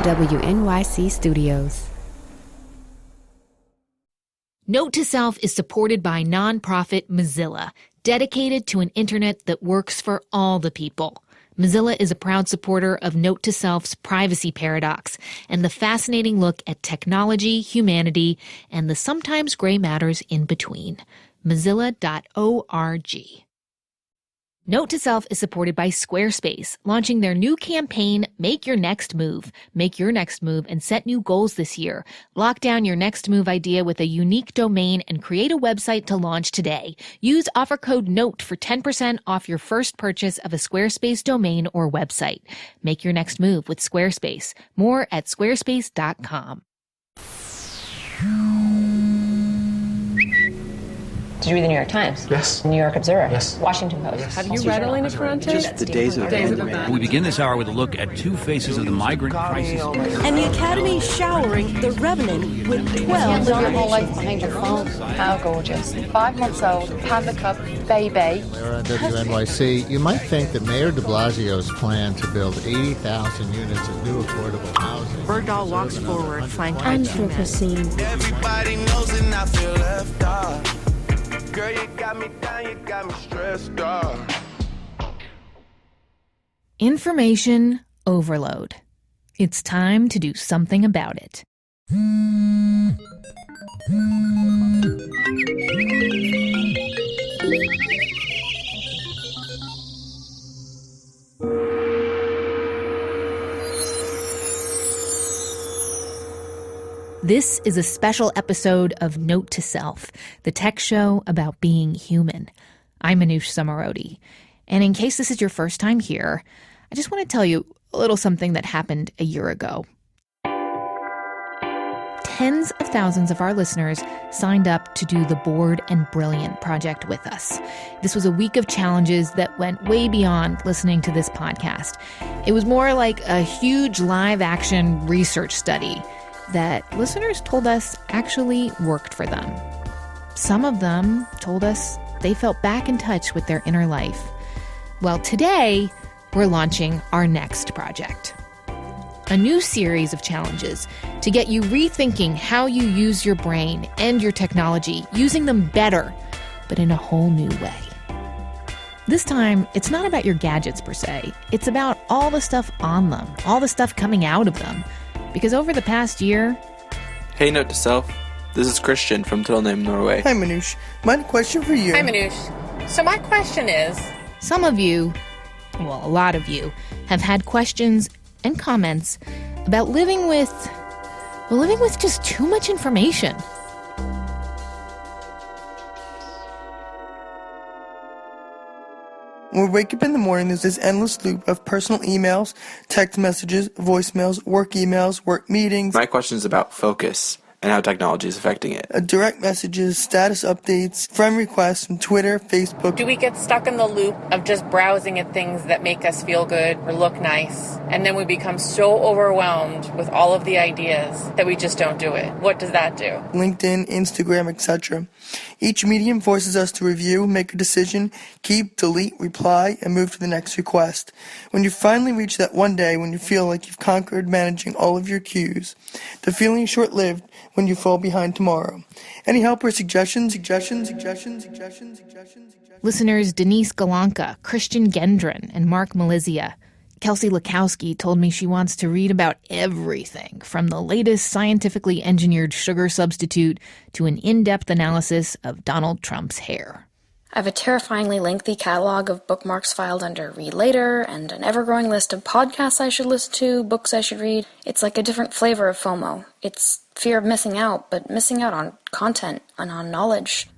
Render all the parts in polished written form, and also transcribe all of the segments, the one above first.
WNYC Studios. Note to Self is supported by nonprofit Mozilla, dedicated to an internet that works for all the people. Mozilla is a proud supporter of Note to Self's privacy paradox and the fascinating look at technology, humanity, and the sometimes gray matters in between. Mozilla.org. Note to Self is supported by Squarespace, launching their new campaign, Make Your Next Move. Make your next move and set new goals this year. Lock down your next move idea with a unique domain and create a website to launch today. Use offer code NOTE for 10% off your first purchase of a Squarespace domain or website. Make your next move with Squarespace. More at squarespace.com. Did you read the New York Times? Yes. New York Observer? Yes. Washington Post? Yes. Have you read Elena Ferrante? Just the days of abandonment. We begin this hour with a look at two faces of the migrant crisis. And the Academy showering The Revenant with 12 Done whole life behind your phone. How gorgeous. 5 months old, Panda Cup, baby. Lara, WNYC. You might think that Mayor de Blasio's plan to build 80,000 units of new affordable housing. Bergdahl walks forward, flanked by Anthropocene. Everybody knows and I feel left off. Girl, you got me down, you got me stressed out. Information overload. It's time to do something about it. This is a special episode of Note to Self, the tech show about being human. I'm Manoush Zomorodi, and in case this is your first time here, I just want to tell you a little something that happened a year ago. Tens of thousands of our listeners signed up to do the Bored and Brilliant project with us. This was a week of challenges that went way beyond listening to this podcast. It was more like a huge live-action research study that listeners told us actually worked for them. Some of them told us they felt back in touch with their inner life. Well, today, we're launching our next project. A new series of challenges to get you rethinking how you use your brain and your technology, using them better, but in a whole new way. This time, it's not about your gadgets per se. It's about all the stuff on them, all the stuff coming out of them. Because over the past year... Hey, Note to Self. This is Christian from Trondheim, Norway. Hi, Manoush. My question for you... Hi, Manoush. So my question is... Some of you, well, a lot of you, have had questions and comments about living with just too much information. When we wake up in the morning, there's this endless loop of personal emails, text messages, voicemails, work emails, work meetings. My question is about focus and how technology is affecting it. Direct messages, status updates, friend requests from Twitter, Facebook. Do we get stuck in the loop of just browsing at things that make us feel good or look nice, and then we become so overwhelmed with all of the ideas that we just don't do it? What does that do? LinkedIn, Instagram, etc. Each medium forces us to review, make a decision, keep, delete, reply, and move to the next request. When you finally reach that one day when you feel like you've conquered managing all of your queues, the feeling is short-lived when you fall behind tomorrow. Any help or suggestions? Listeners Denise Galanka, Christian Gendron, and Mark Malizia. Kelsey Lakowski told me she wants to read about everything, from the latest scientifically engineered sugar substitute to an in-depth analysis of Donald Trump's hair. I have a terrifyingly lengthy catalog of bookmarks filed under Read Later and an ever-growing list of podcasts I should listen to, books I should read. It's like a different flavor of FOMO. It's fear of missing out, but missing out on content and on knowledge.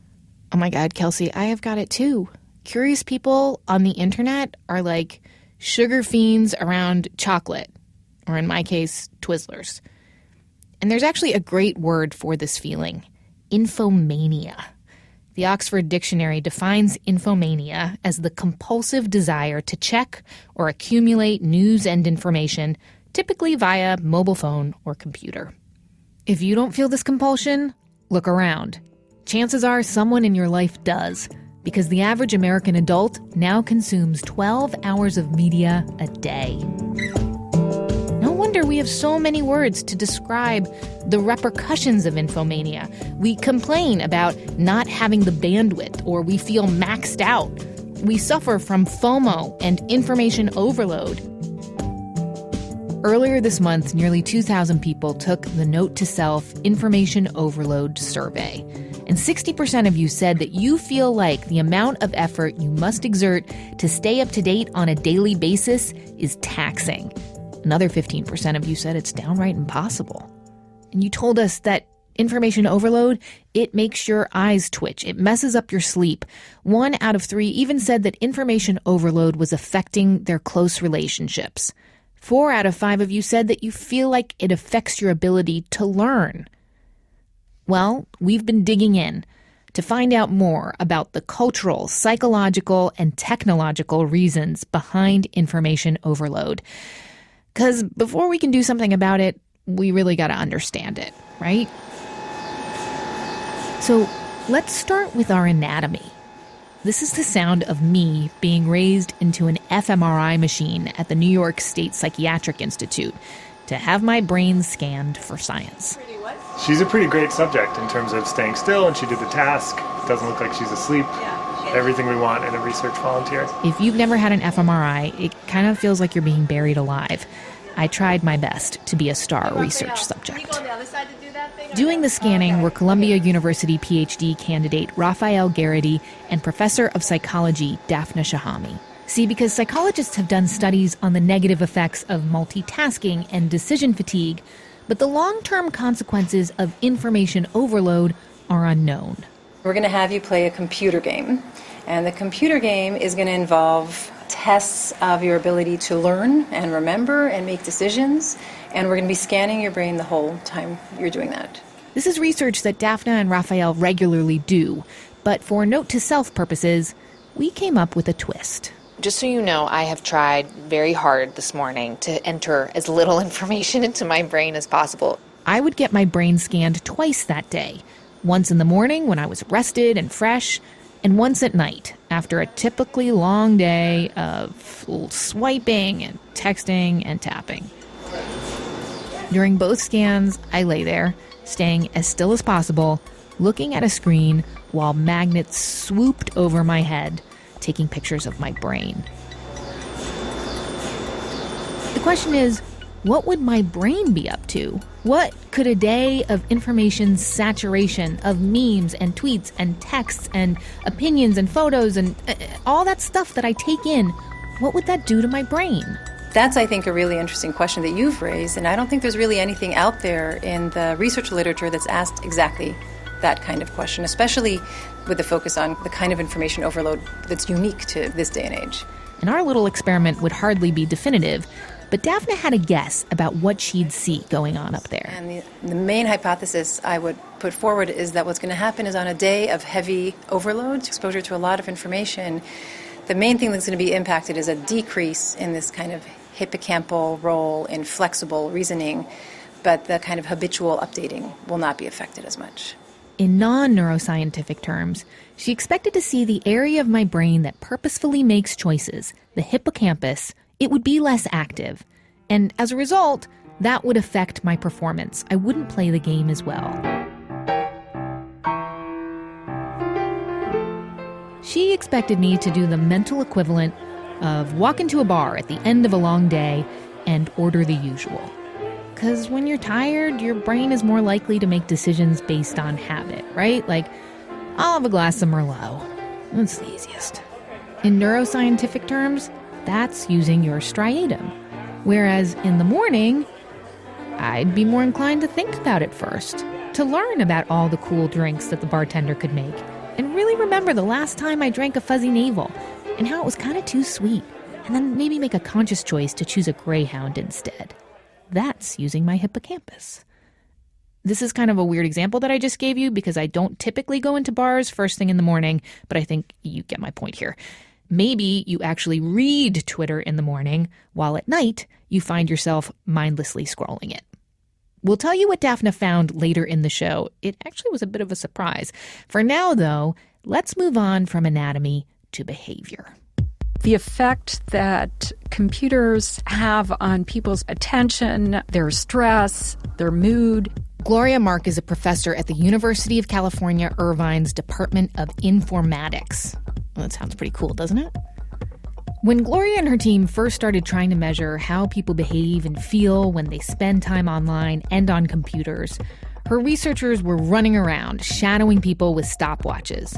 Oh my God, Kelsey, I have got it too. Curious people on the internet are like sugar fiends around chocolate, or in my case, Twizzlers. And there's actually a great word for this feeling: infomania. The Oxford Dictionary defines infomania as the compulsive desire to check or accumulate news and information, typically via mobile phone or computer. If you don't feel this compulsion, look around. Chances are someone in your life does, because the average American adult now consumes 12 hours of media a day. No wonder we have so many words to describe the repercussions of infomania. We complain about not having the bandwidth, or we feel maxed out. We suffer from FOMO and information overload. Earlier this month, nearly 2,000 people took the Note to Self Information Overload Survey. And 60% of you said that you feel like the amount of effort you must exert to stay up to date on a daily basis is taxing. Another 15% of you said it's downright impossible. And you told us that information overload, it makes your eyes twitch. It messes up your sleep. 1 out of 3 even said that information overload was affecting their close relationships. 4 out of 5 of you said that you feel like it affects your ability to learn. Well, we've been digging in to find out more about the cultural, psychological, and technological reasons behind information overload. Because before we can do something about it, we really got to understand it, right? So let's start with our anatomy. This is the sound of me being raised into an fMRI machine at the New York State Psychiatric Institute to have my brain scanned for science. She's a pretty great subject in terms of staying still, and she did the task. Doesn't look like she's asleep. Everything we want in a research volunteer. If you've never had an fMRI, it kind of feels like you're being buried alive. I tried my best to be a star research subject. Doing the scanning were Columbia University PhD candidate Raphael Garrity and professor of psychology Daphna Shahami. See, because psychologists have done studies on the negative effects of multitasking and decision fatigue, but the long-term consequences of information overload are unknown. We're going to have you play a computer game, and the computer game is going to involve tests of your ability to learn and remember and make decisions, and we're going to be scanning your brain the whole time you're doing that. This is research that Daphna and Raphael regularly do, but for Note to Self purposes, we came up with a twist. Just so you know, I have tried very hard this morning to enter as little information into my brain as possible. I would get my brain scanned twice that day. Once in the morning when I was rested and fresh, and once at night after a typically long day of swiping and texting and tapping. During both scans, I lay there, staying as still as possible, looking at a screen while magnets swooped over my head, taking pictures of my brain. The question is, what would my brain be up to? What could a day of information saturation, of memes and tweets and texts and opinions and photos and all that stuff that I take in, what would that do to my brain? That's, I think, a really interesting question that you've raised, and I don't think there's really anything out there in the research literature that's asked exactly that kind of question, especially with the focus on the kind of information overload that's unique to this day and age. And our little experiment would hardly be definitive, but Daphna had a guess about what she'd see going on up there. And the main hypothesis I would put forward is that what's going to happen is on a day of heavy overload, exposure to a lot of information, the main thing that's going to be impacted is a decrease in this kind of hippocampal role in flexible reasoning, but the kind of habitual updating will not be affected as much. In non-neuroscientific terms, she expected to see the area of my brain that purposefully makes choices, the hippocampus, it would be less active. And as a result, that would affect my performance. I wouldn't play the game as well. She expected me to do the mental equivalent of walk into a bar at the end of a long day and order the usual. Because when you're tired, your brain is more likely to make decisions based on habit, right? Like, I'll have a glass of Merlot. That's the easiest. In neuroscientific terms, that's using your striatum. Whereas in the morning, I'd be more inclined to think about it first, to learn about all the cool drinks that the bartender could make, and really remember the last time I drank a fuzzy navel and how it was kind of too sweet, and then maybe make a conscious choice to choose a Greyhound instead. That's using my hippocampus. This is kind of a weird example that I just gave you because I don't typically go into bars first thing in the morning, but I think you get my point here. Maybe you actually read Twitter in the morning, while at night you find yourself mindlessly scrolling it. We'll tell you what Daphna found later in the show. It actually was a bit of a surprise. For now, though, let's move on from anatomy to behavior. The effect that computers have on people's attention, their stress, their mood. Gloria Mark is a professor at the University of California, Irvine's Department of Informatics. Well, that sounds pretty cool, doesn't it? When Gloria and her team first started trying to measure how people behave and feel when they spend time online and on computers, her researchers were running around, shadowing people with stopwatches.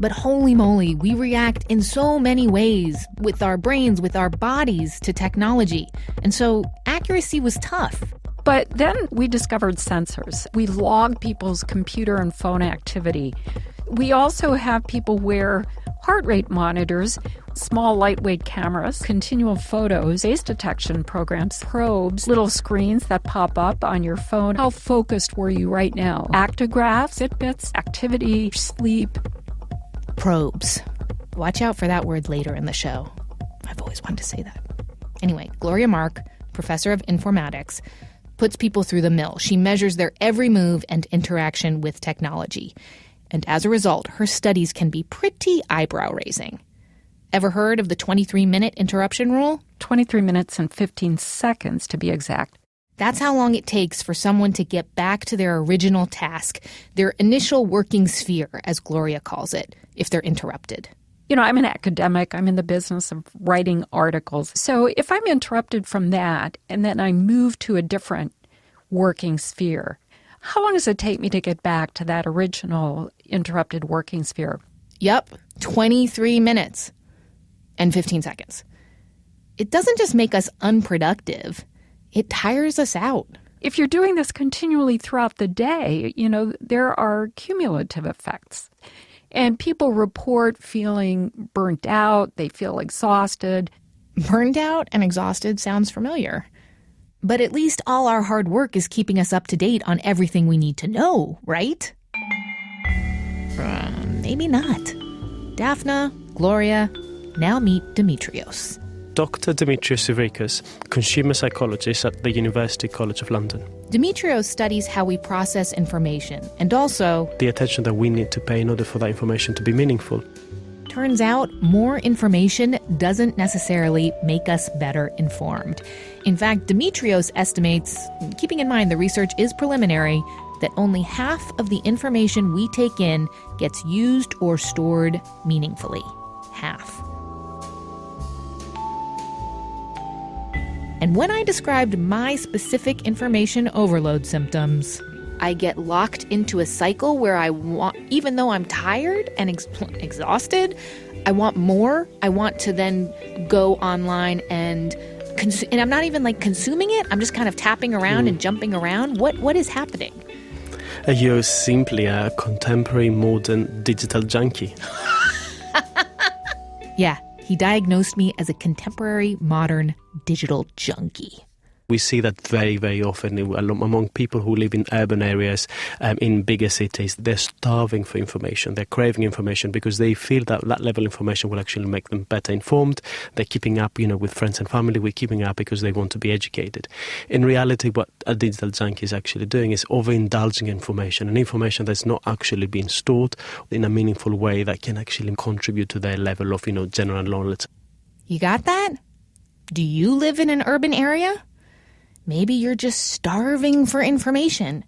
But holy moly, we react in so many ways, with our brains, with our bodies, to technology. And so accuracy was tough. But then we discovered sensors. We log people's computer and phone activity. We also have people wear heart rate monitors, small lightweight cameras, continual photos, face detection programs, probes, little screens that pop up on your phone. How focused were you right now? Actigraphs, Fitbits, activity, sleep. Probes. Watch out for that word later in the show. I've always wanted to say that. Anyway, Gloria Mark, professor of informatics, puts people through the mill. She measures their every move and interaction with technology. And as a result, her studies can be pretty eyebrow-raising. Ever heard of the 23-minute interruption rule? 23 minutes and 15 seconds, to be exact. That's how long it takes for someone to get back to their original task, their initial working sphere, as Gloria calls it, if they're interrupted. You know, I'm an academic. I'm in the business of writing articles. So if I'm interrupted from that and then I move to a different working sphere, how long does it take me to get back to that original interrupted working sphere? Yep, 23 minutes and 15 seconds. It doesn't just make us unproductive. It tires us out. If you're doing this continually throughout the day, you know, there are cumulative effects. And people report feeling burnt out, they feel exhausted. Burned out and exhausted sounds familiar. But at least all our hard work is keeping us up to date on everything we need to know, right? Maybe not. Daphna, Gloria, now meet Dimitrios. Dr. Dimitrios Ivrikas, consumer psychologist at the University College of London. Dimitrios studies how we process information and also the attention that we need to pay in order for that information to be meaningful. Turns out more information doesn't necessarily make us better informed. In fact, Dimitrios estimates, keeping in mind the research is preliminary, that only half of the information we take in gets used or stored meaningfully. Half. And when I described my specific information overload symptoms, I get locked into a cycle where I want, even though I'm tired and exhausted, I want more. I want to then go online and I'm not even like consuming it. I'm just kind of tapping around and jumping around. What is happening? You're simply a contemporary modern digital junkie. Yeah. He diagnosed me as a contemporary, modern, digital junkie. We see that very, very often among people who live in urban areas, in bigger cities. They're starving for information. They're craving information because they feel that that level of information will actually make them better informed. They're keeping up, with friends and family. We're keeping up because they want to be educated. In reality, what a digital junkie is actually doing is overindulging information, and information that's not actually being stored in a meaningful way that can actually contribute to their level of, general knowledge. You got that? Do you live in an urban area? Maybe you're just starving for information.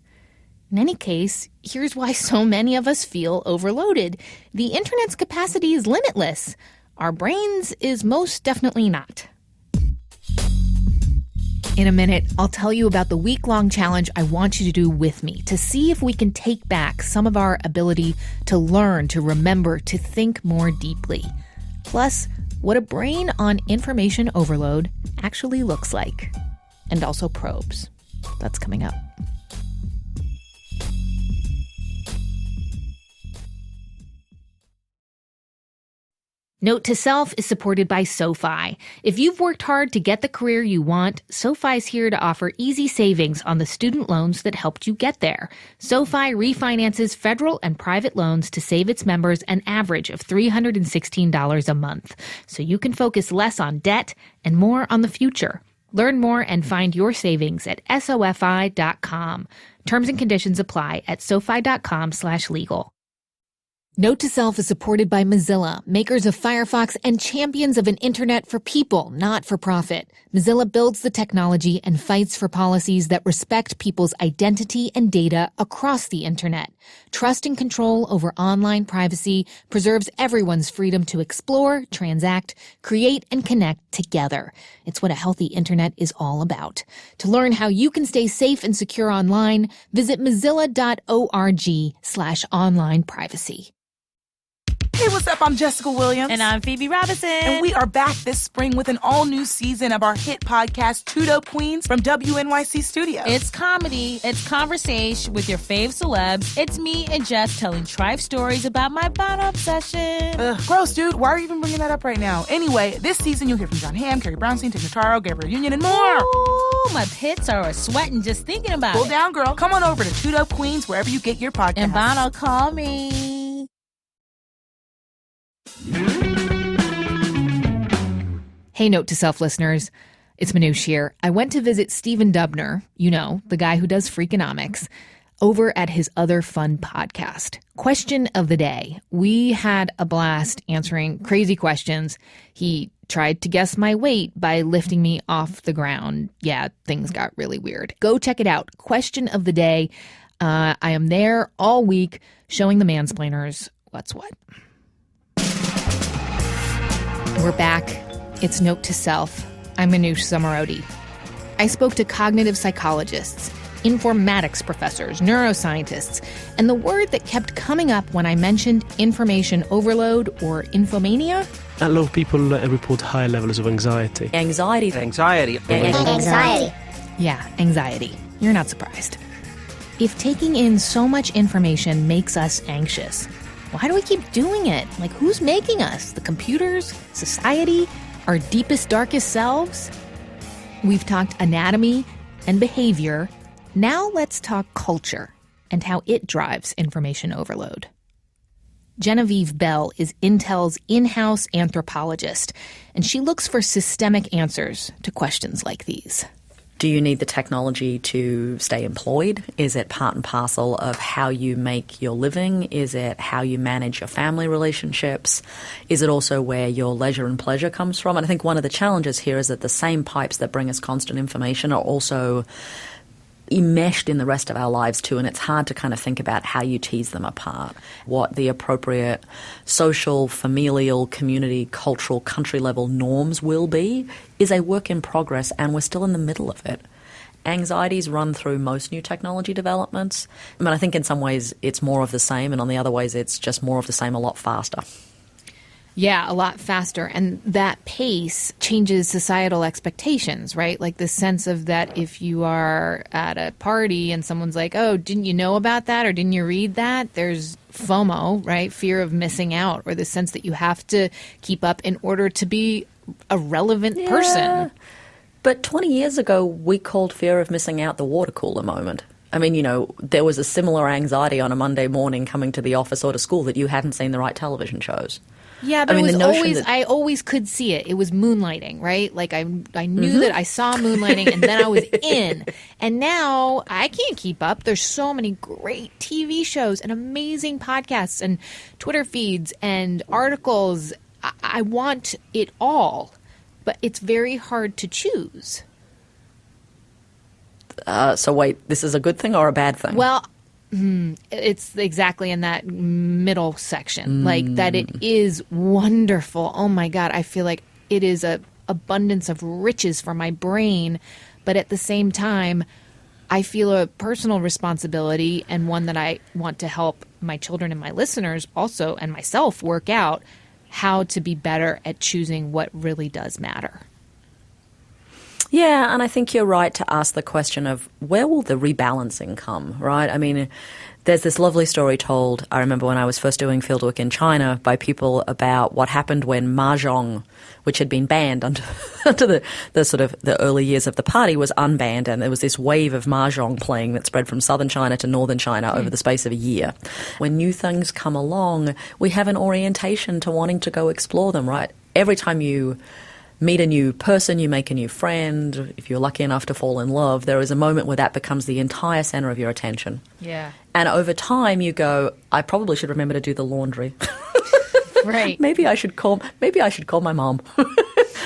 In any case, here's why so many of us feel overloaded. The internet's capacity is limitless. Our brains is most definitely not. In a minute, I'll tell you about the week-long challenge I want you to do with me to see if we can take back some of our ability to learn, to remember, to think more deeply. Plus, what a brain on information overload actually looks like. And also probes. That's coming up. Note to Self is supported by SoFi. If you've worked hard to get the career you want, SoFi's here to offer easy savings on the student loans that helped you get there. SoFi refinances federal and private loans to save its members an average of $316 a month, so you can focus less on debt and more on the future. Learn more and find your savings at SoFi.com. Terms and conditions apply at SoFi.com/legal. Note to Self is supported by Mozilla, makers of Firefox and champions of an internet for people, not for profit. Mozilla builds the technology and fights for policies that respect people's identity and data across the internet. Trust and control over online privacy preserves everyone's freedom to explore, transact, create, and connect together. It's what a healthy internet is all about. To learn how you can stay safe and secure online, visit mozilla.org/online privacy. Hey, what's up? I'm Jessica Williams. And I'm Phoebe Robinson. And we are back this spring with an all-new season of our hit podcast, Two Dope Queens, from WNYC Studios. It's comedy. It's conversation with your fave celebs. It's me and Jess telling trife stories about my Bono obsession. Gross, dude. Why are you even bringing that up right now? Anyway, this season you'll hear from John Hamm, Carrie Brownstein, Tig Notaro, Gabrielle Union, and more. Ooh, my pits are sweating just thinking about it. Cool down, girl. Come on over to Two Dope Queens, wherever you get your podcasts. And Bono, call me. Hey, Note to Self listeners, it's Manoush here. I went to visit Stephen Dubner, you know, the guy who does Freakonomics, over at his other fun podcast. Question of the day. We had a blast answering crazy questions. He tried to guess my weight by lifting me off the ground. Yeah, things got really weird. Go check it out. Question of the day. I am there all week showing the mansplainers what's what. We're back. It's Note to Self. I'm Manoush Zomorodi. I spoke to cognitive psychologists, informatics professors, neuroscientists, and the word that kept coming up when I mentioned information overload or infomania. A lot of people report higher levels of anxiety. Anxiety. Yeah, anxiety. You're not surprised. If taking in so much information makes us anxious, why do we keep doing it? Like, who's making us? The computers? Society? Our deepest, darkest selves? We've talked anatomy and behavior. Now let's talk culture and how it drives information overload. Genevieve Bell is Intel's in-house anthropologist, and she looks for systemic answers to questions like these. Do you need the technology to stay employed? Is it part and parcel of how you make your living? Is it how you manage your family relationships? Is it also where your leisure and pleasure comes from? And I think one of the challenges here is that the same pipes that bring us constant information are also enmeshed in the rest of our lives too, and it's hard to kind of think about how you tease them apart. What the appropriate social, familial, community, cultural, country level norms will be is a work in progress, and we're still in the middle of it. Anxieties run through most new technology developments. I mean, I think in some ways it's more of the same, and on the other ways it's just more of the same a lot faster. Yeah, a lot faster. And that pace changes societal expectations, right? Like the sense of that if you are at a party and someone's like, oh, didn't you know about that or didn't you read that? There's FOMO, right? Fear of missing out, or the sense that you have to keep up in order to be a relevant person. But 20 years ago, we called fear of missing out the water cooler moment. I mean, you know, there was a similar anxiety on a Monday morning coming to the office or to school that you hadn't seen the right television shows. Yeah, but I always could see it. It was moonlighting, right? Like I knew that I saw moonlighting and then I was in. And now I can't keep up. There's so many great TV shows and amazing podcasts and Twitter feeds and articles. I want it all, but it's very hard to choose. So wait, this is a good thing or a bad thing? Well, it's exactly in that middle section, like that it is wonderful. Oh my God, I feel like it is a abundance of riches for my brain, but at the same time, I feel a personal responsibility and one that I want to help my children and my listeners also, and myself, work out how to be better at choosing what really does matter. Yeah, and I think you're right to ask the question of where will the rebalancing come, right? I mean, there's this lovely story told, I remember when I was first doing fieldwork in China, by people about what happened when mahjong, which had been banned under the sort of the early years of the party, was unbanned, and there was this wave of mahjong playing that spread from southern China to northern China over the space of a year. When new things come along, we have an orientation to wanting to go explore them, right? Every time you meet a new person, you make a new friend, if you're lucky enough to fall in love, there is a moment where that becomes the entire center of your attention. Yeah. And over time you go, I probably should remember to do the laundry. Right. Maybe I should call my mom.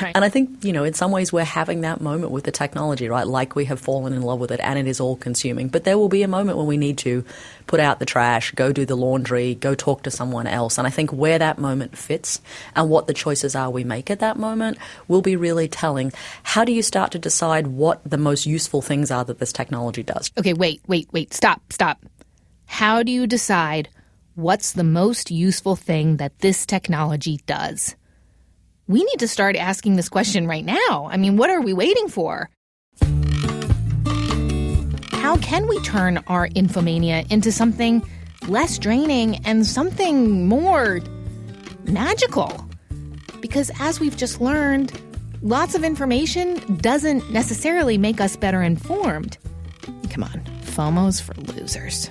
Right. And I think, in some ways we're having that moment with the technology, right? Like we have fallen in love with it and it is all consuming. But there will be a moment when we need to put out the trash, go do the laundry, go talk to someone else. And I think where that moment fits and what the choices are we make at that moment will be really telling. How do you start to decide what the most useful things are that this technology does? Okay, wait. Stop. How do you decide what's the most useful thing that this technology does? We need to start asking this question right now. I mean, what are we waiting for? How can we turn our infomania into something less draining and something more magical? Because as we've just learned, lots of information doesn't necessarily make us better informed. Come on, FOMO's for losers.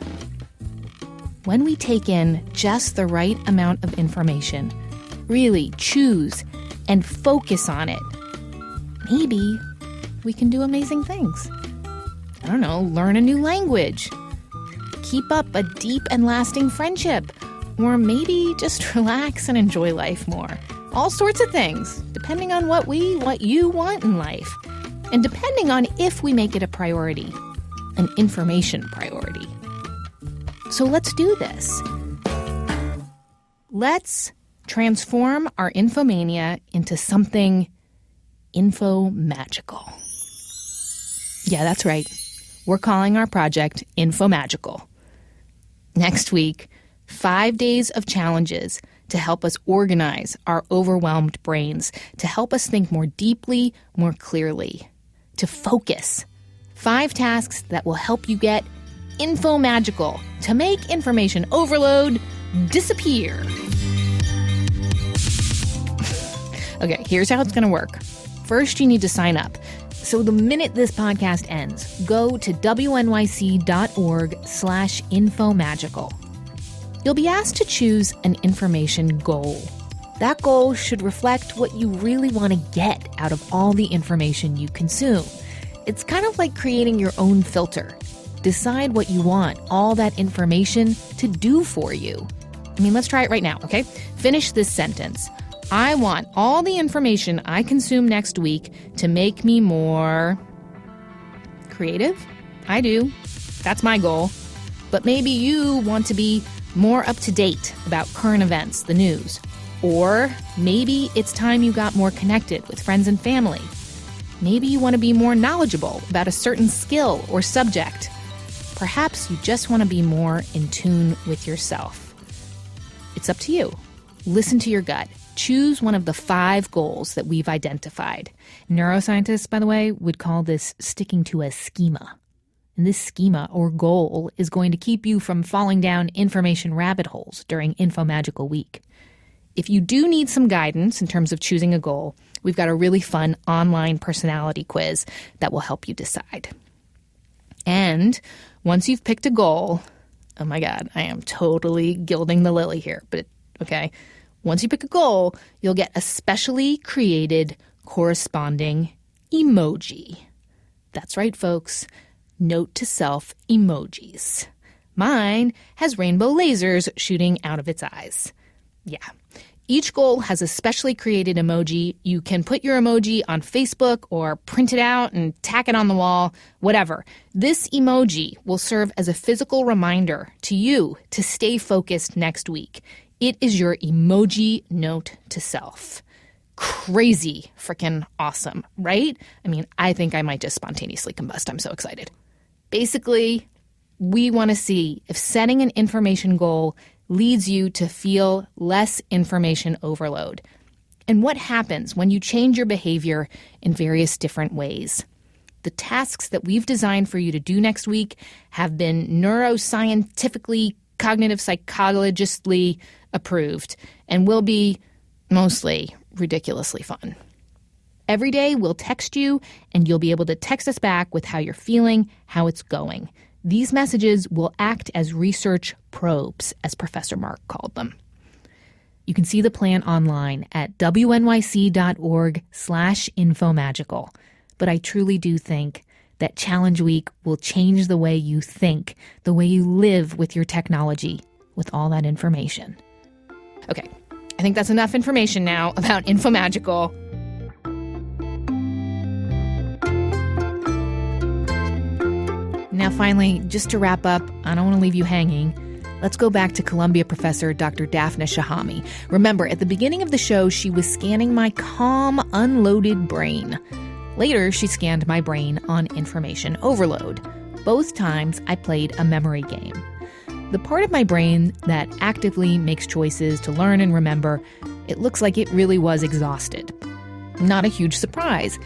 When we take in just the right amount of information, really choose and focus on it, maybe we can do amazing things. I don't know, learn a new language, keep up a deep and lasting friendship, or maybe just relax and enjoy life more. All sorts of things, depending on what you want in life, and depending on if we make it a priority, an information priority. So let's do this. Let's transform our infomania into something Infomagical. Yeah, that's right. We're calling our project Infomagical. Next week, 5 days of challenges to help us organize our overwhelmed brains, to help us think more deeply, more clearly, to focus. 5 tasks that will help you get Infomagical, to make information overload disappear. Okay, here's how it's going to work. First, you need to sign up. So the minute this podcast ends, go to wnyc.org/infomagical. You'll be asked to choose an information goal. That goal should reflect what you really want to get out of all the information you consume. It's kind of like creating your own filter. Decide what you want all that information to do for you. I mean, let's try it right now, okay? Finish this sentence. I want all the information I consume next week to make me more creative. I do. That's my goal. But maybe you want to be more up to date about current events, the news. Or maybe it's time you got more connected with friends and family. Maybe you want to be more knowledgeable about a certain skill or subject. Perhaps you just want to be more in tune with yourself. It's up to you. Listen to your gut. Choose one of the 5 goals that we've identified. Neuroscientists, by the way, would call this sticking to a schema. And this schema or goal is going to keep you from falling down information rabbit holes during Infomagical Week. If you do need some guidance in terms of choosing a goal, we've got a really fun online personality quiz that will help you decide. And once you've picked a goal, oh my God, I am totally gilding the lily here, but okay. Once you pick a goal, you'll get a specially created corresponding emoji. That's right, folks. Note to self emojis. Mine has rainbow lasers shooting out of its eyes. Yeah. Each goal has a specially created emoji. You can put your emoji on Facebook or print it out and tack it on the wall, whatever. This emoji will serve as a physical reminder to you to stay focused next week. It is your emoji note to self. Crazy freaking awesome, right? I mean, I think I might just spontaneously combust. I'm so excited. Basically, we want to see if setting an information goal leads you to feel less information overload. And what happens when you change your behavior in various different ways. The tasks that we've designed for you to do next week have been neuroscientifically, cognitive psychologically approved and will be mostly ridiculously fun. Every day we'll text you and you'll be able to text us back with how you're feeling, how it's going. These messages will act as research probes, as Professor Mark called them. You can see the plan online at wnyc.org/infomagical. But I truly do think that Challenge Week will change the way you think, the way you live with your technology, with all that information. Okay, I think that's enough information now about Infomagical. Now finally, just to wrap up, I don't want to leave you hanging. Let's go back to Columbia professor Dr. Daphna Shahami. Remember, at the beginning of the show, she was scanning my calm, unloaded brain. Later, she scanned my brain on information overload. Both times, I played a memory game. The part of my brain that actively makes choices to learn and remember, it looks like it really was exhausted. Not a huge surprise.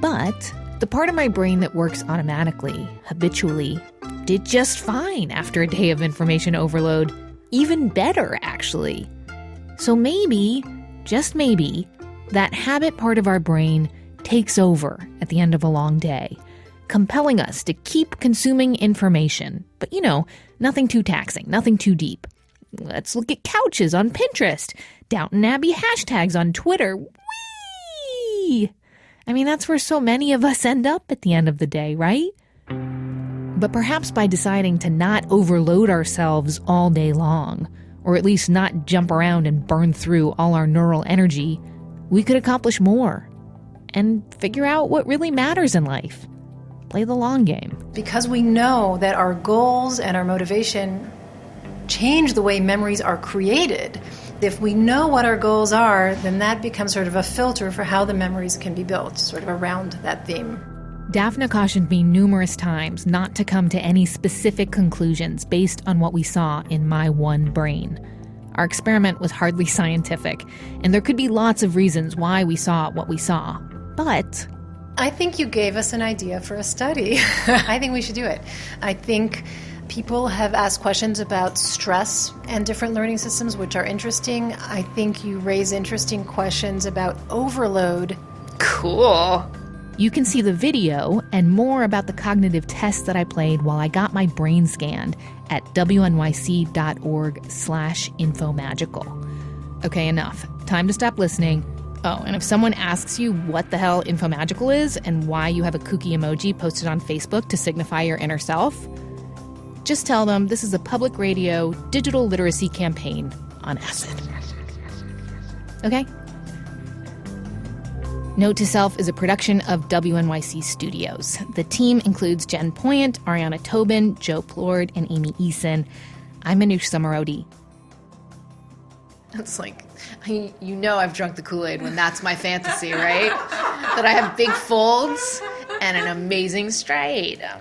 But the part of my brain that works automatically, habitually, did just fine after a day of information overload. Even better, actually. So maybe, just maybe, that habit part of our brain takes over at the end of a long day, compelling us to keep consuming information. But nothing too taxing, nothing too deep. Let's look at couches on Pinterest, Downton Abbey hashtags on Twitter. Whee! I mean, that's where so many of us end up at the end of the day, right? But perhaps by deciding to not overload ourselves all day long, or at least not jump around and burn through all our neural energy, we could accomplish more and figure out what really matters in life. Play the long game. Because we know that our goals and our motivation change the way memories are created. If we know what our goals are, then that becomes sort of a filter for how the memories can be built, sort of around that theme. Daphna cautioned me numerous times not to come to any specific conclusions based on what we saw in my one brain. Our experiment was hardly scientific, and there could be lots of reasons why we saw what we saw. But I think you gave us an idea for a study. I think we should do it. I think people have asked questions about stress and different learning systems, which are interesting. I think you raise interesting questions about overload. Cool. You can see the video and more about the cognitive tests that I played while I got my brain scanned at wnyc.org/infomagical. Okay, enough. Time to stop listening. Oh, and if someone asks you what the hell Infomagical is and why you have a kooky emoji posted on Facebook to signify your inner self, just tell them this is a public radio digital literacy campaign on acid. Okay? Note to Self is a production of WNYC Studios. The team includes Jen Poyant, Ariana Tobin, Joe Plord, and Amy Eason. I'm Manoush Zomorodi. It's like, I've drunk the Kool-Aid when that's my fantasy, right? That I have big folds and an amazing striatum.